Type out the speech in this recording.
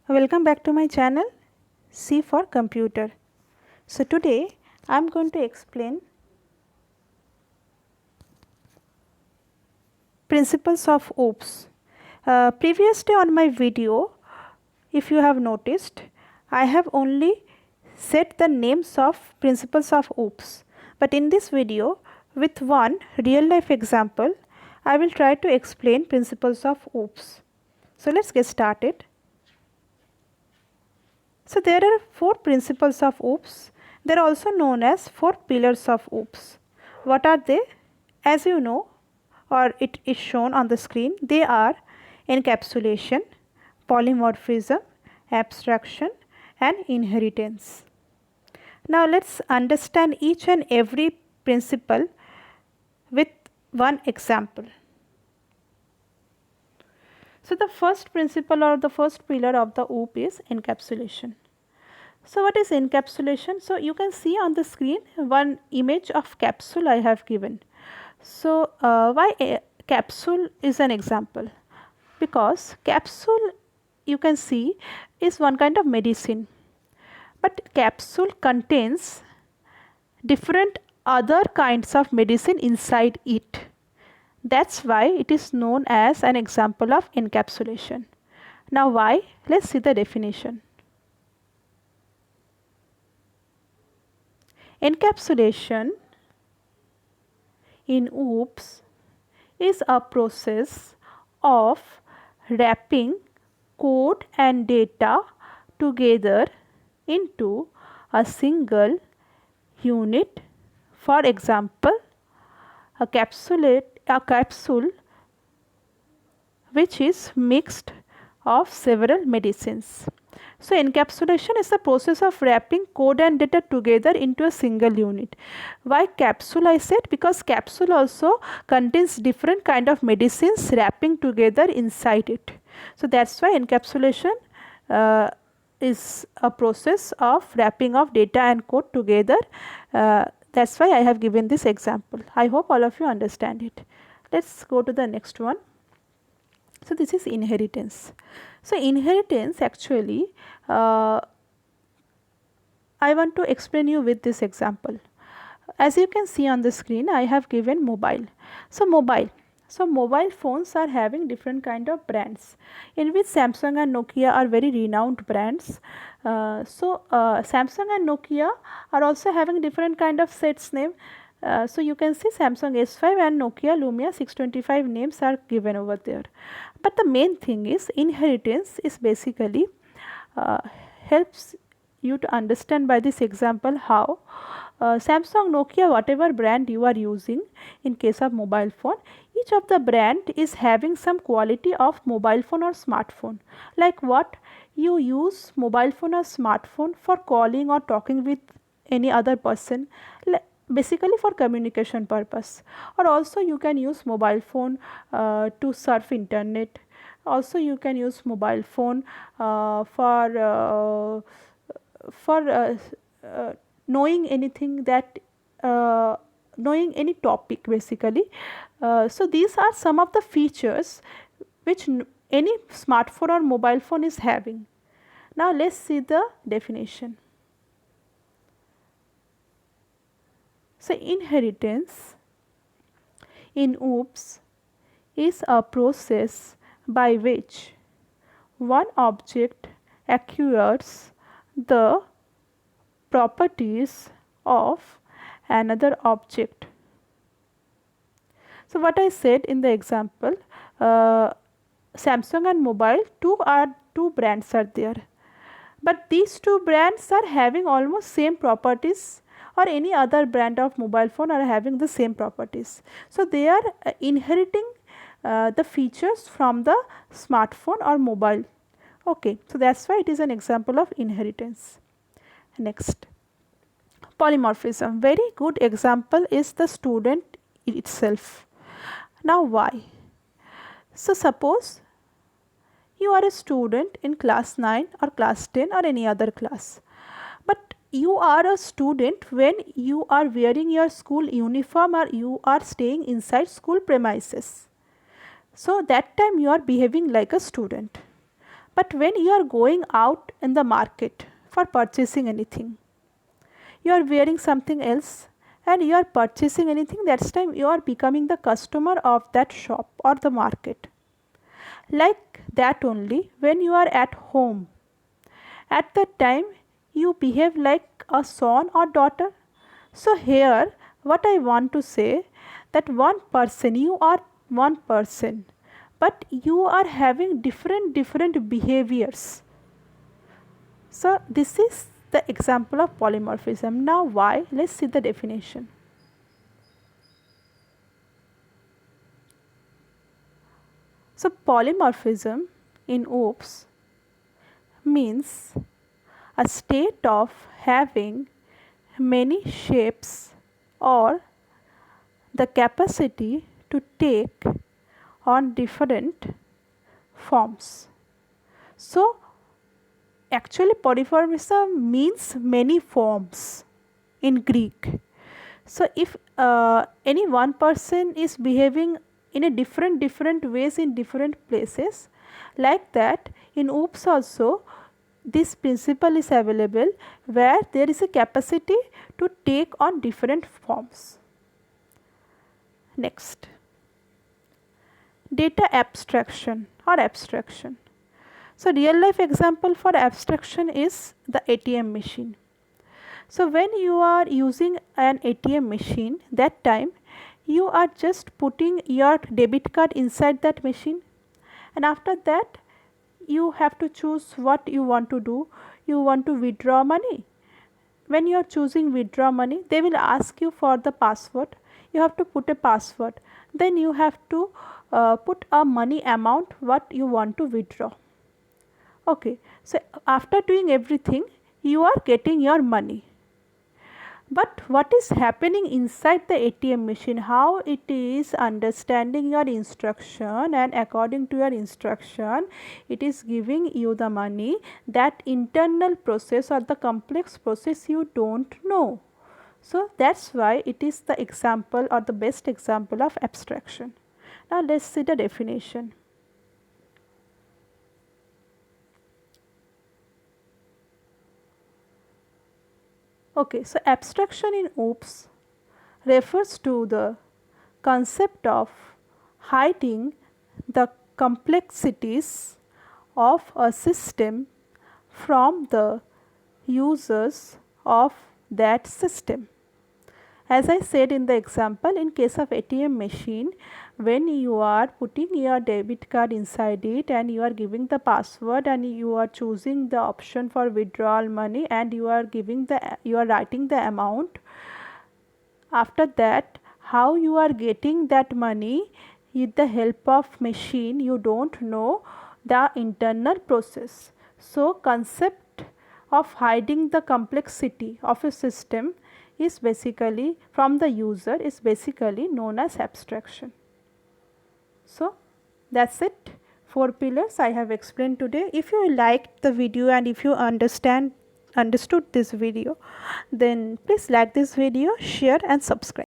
Welcome back to my channel C for Computer. So today I am going to explain principles of OOPS. Previously on my video, if you have noticed, I have only set the names of principles of OOPS, but in this video with one real life example I will try to explain principles of OOPS. So let's get started. So there are 4 principles of OOPS. They are also known as 4 pillars of OOPS. What are they? As you know, or it is shown on the screen, they are encapsulation, polymorphism, abstraction and inheritance. Now let's understand each and every principle with one example. So the first principle or the first pillar of the OOP is encapsulation. So what is encapsulation? So you can see on the screen one image of capsule I have given. So why a capsule is an example? Because capsule you can see is one kind of medicine, but capsule contains different other kinds of medicine inside it. That's why it is known as an example of encapsulation. Now why? Let's see the definition. Encapsulation in OOPS is a process of wrapping code and data together into a single unit. For example, a capsule which is mixed of several medicines. So encapsulation is the process of wrapping code and data together into a single unit. Why capsule I said? Because capsule also contains different kind of medicines wrapping together inside it. So that's why encapsulation is a process of wrapping of data and code together. That's why I have given this example. I hope all of you understand it. Let's go to the next one. So this is inheritance. So inheritance actually I want to explain you with this example. As you can see on the screen, I have given mobile. So mobile phones are having different kind of brands, in which Samsung and Nokia are very renowned brands. Samsung and Nokia are also having different kind of sets name. So you can see Samsung S5 and Nokia Lumia 625 names are given over there. But the main thing is inheritance is basically helps you to understand by this example how Samsung, Nokia, whatever brand you are using in case of mobile phone, each of the brand is having some quality of mobile phone or smartphone. Like what? You use mobile phone or smartphone for calling or talking with any other person, basically for communication purpose, or also you can use mobile phone to surf internet. Also you can use mobile phone for knowing anything that knowing any topic basically. So these are some of the features which any smartphone or mobile phone is having. Now let's see the definition. So inheritance in OOPS is a process by which one object acquires the properties of another object. So what I said in the example, Samsung and mobile, two brands are there, but these two brands are having almost same properties, or any other brand of mobile phone are having the same properties. So they are inheriting the features from the smartphone or mobile. Okay, so that's why it is an example of inheritance. Next, polymorphism. Very good example is the student itself. Now why? So suppose you are a student in class 9 or class 10 or any other class, but you are a student when you are wearing your school uniform or you are staying inside school premises. So that time you are behaving like a student. But when you are going out in the market for purchasing anything, you are wearing something else and you are purchasing anything, that's time you are becoming the customer of that shop or the market. Like that only when you are at home, at that time you behave like a son or daughter. So here what I want to say, that one person, you are one person, but you are having different behaviors. So this is the example of polymorphism. Now why? Let's see the definition. So polymorphism in OOPS means a state of having many shapes or the capacity to take on different forms. So actually polymorphism means many forms in Greek. So if any one person is behaving in a different ways in different places, like that in OOPS also this principle is available, where there is a capacity to take on different forms. Next, data abstraction or abstraction. So real life example for abstraction is the ATM machine. So when you are using an ATM machine, that time you are just putting your debit card inside that machine, and after that you have to choose what you want to do. You want to withdraw money. When you are choosing withdraw money, they will ask you for the password. You have to put a password. Then you have to put a money amount what you want to withdraw. Okay, so after doing everything, you are getting your money. But what is happening inside the ATM machine, how it is understanding your instruction, and according to your instruction it is giving you the money. That internal process or the complex process you don't know. So that's why it is the example or the best example of abstraction. Now let's see the definition. Okay, so abstraction in OOPS refers to the concept of hiding the complexities of a system from the users of that system. As I said in the example, in case of ATM machine, when you are putting your debit card inside it and you are giving the password and you are choosing the option for withdrawal money and you are writing the amount, after that how you are getting that money with the help of machine, you don't know the internal process. So concept of hiding the complexity of a system is basically from the user is basically known as abstraction. So that's it. 4 pillars I have explained today. If you liked the video and if you understood this video, then please like this video, share and subscribe.